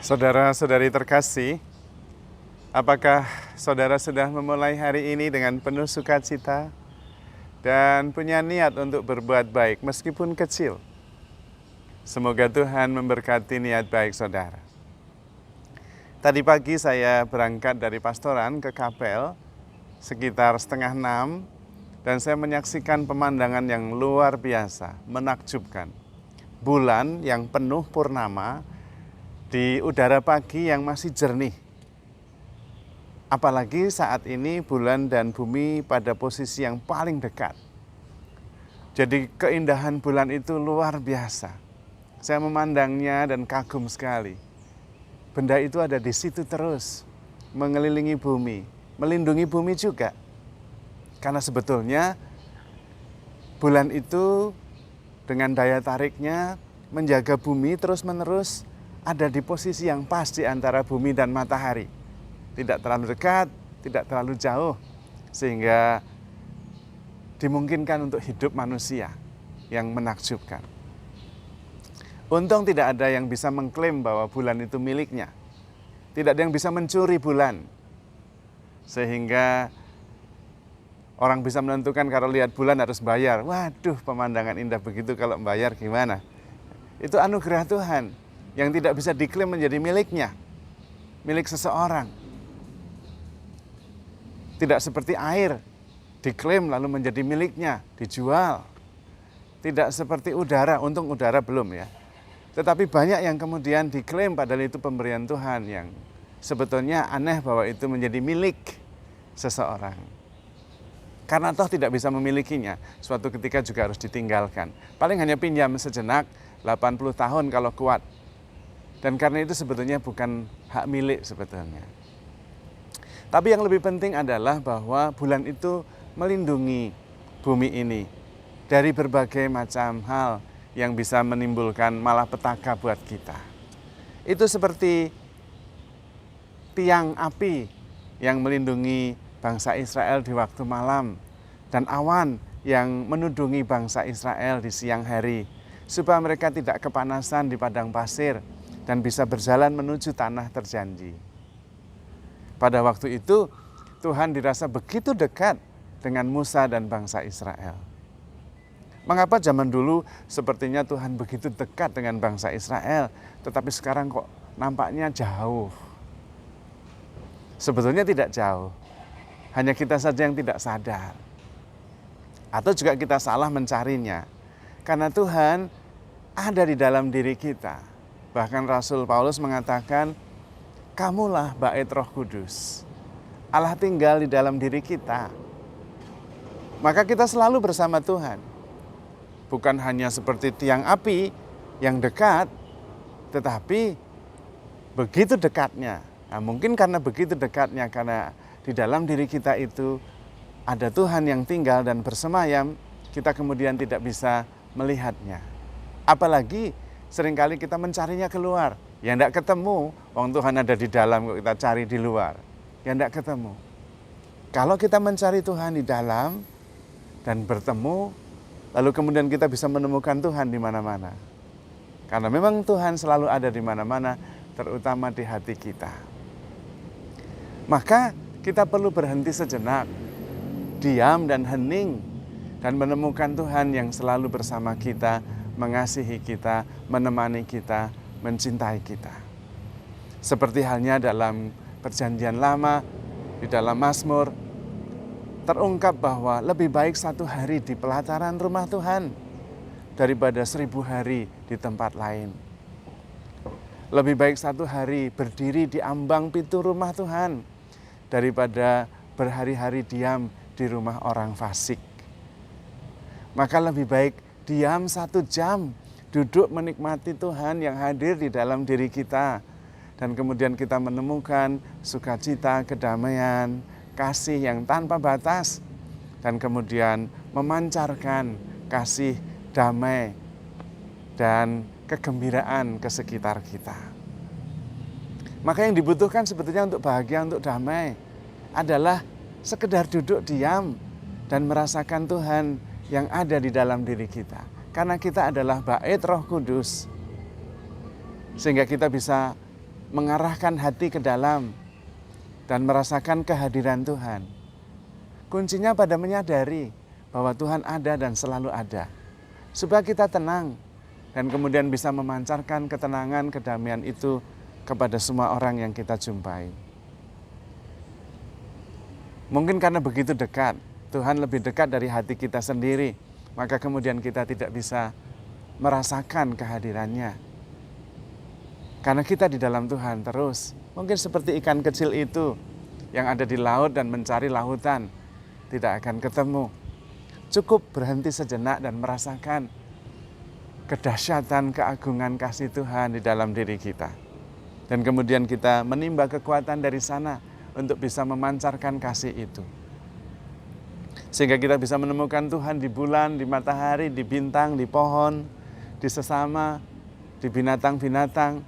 Saudara-saudari terkasih, apakah saudara sudah memulai hari ini dengan penuh sukacita dan punya niat untuk berbuat baik meskipun kecil? Semoga Tuhan memberkati niat baik saudara. Tadi pagi saya berangkat dari pastoran ke Kapel sekitar 5:30 dan saya menyaksikan pemandangan yang luar biasa, menakjubkan. Bulan yang penuh purnama di udara pagi yang masih jernih. Apalagi saat ini bulan dan bumi pada posisi yang paling dekat. Jadi keindahan bulan itu luar biasa. Saya memandangnya dan kagum sekali. Benda itu ada di situ terus, mengelilingi bumi, melindungi bumi juga. Karena sebetulnya bulan itu dengan daya tariknya menjaga bumi terus-menerus ada di posisi yang pas di antara bumi dan matahari. Tidak terlalu dekat, tidak terlalu jauh, sehingga dimungkinkan untuk hidup manusia yang menakjubkan. Untung tidak ada yang bisa mengklaim bahwa bulan itu miliknya. Tidak ada yang bisa mencuri bulan. Sehingga orang bisa menentukan kalau lihat bulan harus bayar. Waduh, pemandangan indah begitu, kalau bayar gimana? Itu anugerah Tuhan yang tidak bisa diklaim menjadi miliknya, milik seseorang. Tidak seperti air, diklaim lalu menjadi miliknya, dijual. Tidak seperti udara, untung udara belum ya. Tetapi banyak yang kemudian diklaim padahal itu pemberian Tuhan yang sebetulnya aneh bahwa itu menjadi milik seseorang. Karena toh tidak bisa memilikinya, suatu ketika juga harus ditinggalkan. Paling hanya pinjam sejenak, 80 tahun kalau kuat. Dan karena itu sebetulnya bukan hak milik sebetulnya. Tapi yang lebih penting adalah bahwa bulan itu melindungi bumi ini dari berbagai macam hal yang bisa menimbulkan malapetaka buat kita. Itu seperti tiang api yang melindungi bangsa Israel di waktu malam dan awan yang menudungi bangsa Israel di siang hari supaya mereka tidak kepanasan di padang pasir dan bisa berjalan menuju tanah terjanji. Pada waktu itu, Tuhan dirasa begitu dekat dengan Musa dan bangsa Israel. Mengapa zaman dulu sepertinya Tuhan begitu dekat dengan bangsa Israel, tetapi sekarang kok nampaknya jauh? Sebetulnya tidak jauh, hanya kita saja yang tidak sadar. Atau juga kita salah mencarinya, karena Tuhan ada di dalam diri kita. Bahkan Rasul Paulus mengatakan, kamulah bait Roh Kudus. Allah tinggal di dalam diri kita. Maka kita selalu bersama Tuhan. Bukan hanya seperti tiang api yang dekat, tetapi begitu dekatnya. Nah, mungkin karena begitu dekatnya, karena di dalam diri kita itu ada Tuhan yang tinggal dan bersemayam, kita kemudian tidak bisa melihatnya. Apalagi seringkali kita mencarinya keluar, ya tidak ketemu. Wong Tuhan ada di dalam, kok kita cari di luar, ya tidak ketemu. Kalau kita mencari Tuhan di dalam dan bertemu, lalu kemudian kita bisa menemukan Tuhan di mana-mana. Karena memang Tuhan selalu ada di mana-mana, terutama di hati kita. Maka kita perlu berhenti sejenak, diam dan hening, dan menemukan Tuhan yang selalu bersama kita, mengasihi kita, menemani kita, mencintai kita. Seperti halnya dalam Perjanjian Lama, di dalam Mazmur, terungkap bahwa lebih baik 1 hari di pelataran rumah Tuhan daripada 1000 hari di tempat lain. Lebih baik 1 hari berdiri di ambang pintu rumah Tuhan daripada berhari-hari diam di rumah orang fasik. Maka lebih baik diam 1 jam, duduk menikmati Tuhan yang hadir di dalam diri kita. Dan kemudian kita menemukan sukacita, kedamaian, kasih yang tanpa batas. Dan kemudian memancarkan kasih, damai, dan kegembiraan ke sekitar kita. Maka yang dibutuhkan sebetulnya untuk bahagia, untuk damai, adalah sekedar duduk diam dan merasakan Tuhan yang ada di dalam diri kita. Karena kita adalah bait Roh Kudus. Sehingga kita bisa mengarahkan hati ke dalam dan merasakan kehadiran Tuhan. Kuncinya pada menyadari bahwa Tuhan ada dan selalu ada. Supaya kita tenang dan kemudian bisa memancarkan ketenangan, kedamaian itu kepada semua orang yang kita jumpai. Mungkin karena begitu dekat, Tuhan lebih dekat dari hati kita sendiri, maka kemudian kita tidak bisa merasakan kehadirannya. Karena kita di dalam Tuhan terus, mungkin seperti ikan kecil itu yang ada di laut dan mencari lautan, tidak akan ketemu. Cukup berhenti sejenak dan merasakan kedahsyatan, keagungan kasih Tuhan di dalam diri kita. Dan kemudian kita menimba kekuatan dari sana untuk bisa memancarkan kasih itu. Sehingga kita bisa menemukan Tuhan di bulan, di matahari, di bintang, di pohon, di sesama, di binatang-binatang.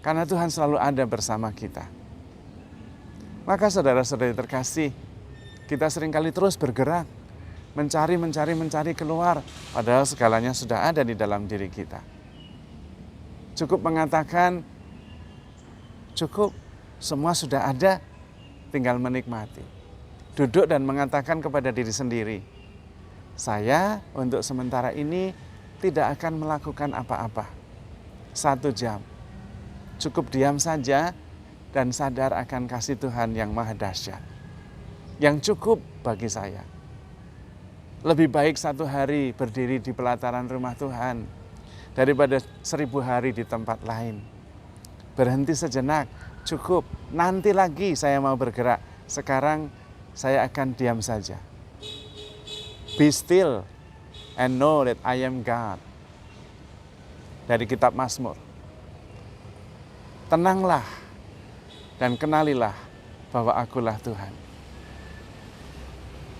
Karena Tuhan selalu ada bersama kita. Maka saudara-saudari terkasih, kita seringkali terus bergerak, mencari keluar, padahal segalanya sudah ada di dalam diri kita. Cukup mengatakan, cukup, semua sudah ada, tinggal menikmati. Duduk dan mengatakan kepada diri sendiri, saya untuk sementara ini tidak akan melakukan apa-apa. 1 jam, cukup diam saja dan sadar akan kasih Tuhan yang maha dahsyat. Yang cukup bagi saya. Lebih baik 1 hari berdiri di pelataran rumah Tuhan daripada 1000 hari di tempat lain. Berhenti sejenak, cukup. Nanti lagi saya mau bergerak. Sekarang saya akan diam saja. Be still and know that I am God. Dari kitab Mazmur. Tenanglah dan kenalilah bahwa akulah Tuhan.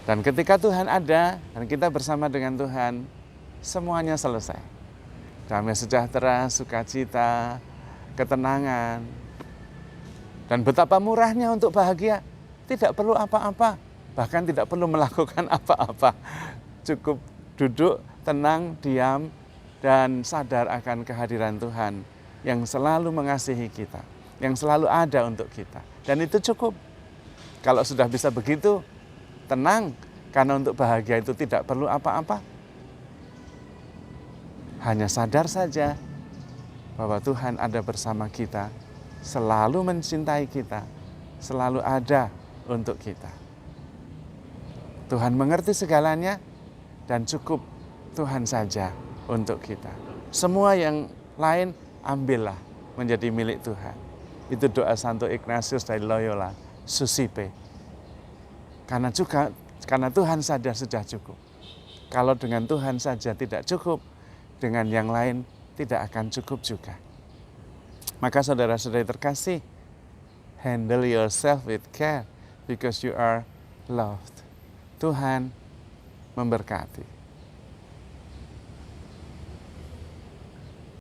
Dan ketika Tuhan ada dan kita bersama dengan Tuhan, semuanya selesai. Damai sejahtera, sukacita, ketenangan. Dan betapa murahnya untuk bahagia. Tidak perlu apa-apa, bahkan tidak perlu melakukan apa-apa. Cukup duduk, tenang, diam, dan sadar akan kehadiran Tuhan yang selalu mengasihi kita, yang selalu ada untuk kita. Dan itu cukup. Kalau sudah bisa begitu, tenang, karena untuk bahagia itu tidak perlu apa-apa. Hanya sadar saja bahwa Tuhan ada bersama kita, selalu mencintai kita, selalu ada untuk kita. Tuhan mengerti segalanya dan cukup Tuhan saja untuk kita. Semua yang lain ambillah menjadi milik Tuhan. Itu doa Santo Ignatius dari Loyola, Susipe. Karena Tuhan saja sudah cukup. Kalau dengan Tuhan saja tidak cukup, dengan yang lain tidak akan cukup juga. Maka saudara-saudari terkasih, handle yourself with care because you are loved. Tuhan memberkati.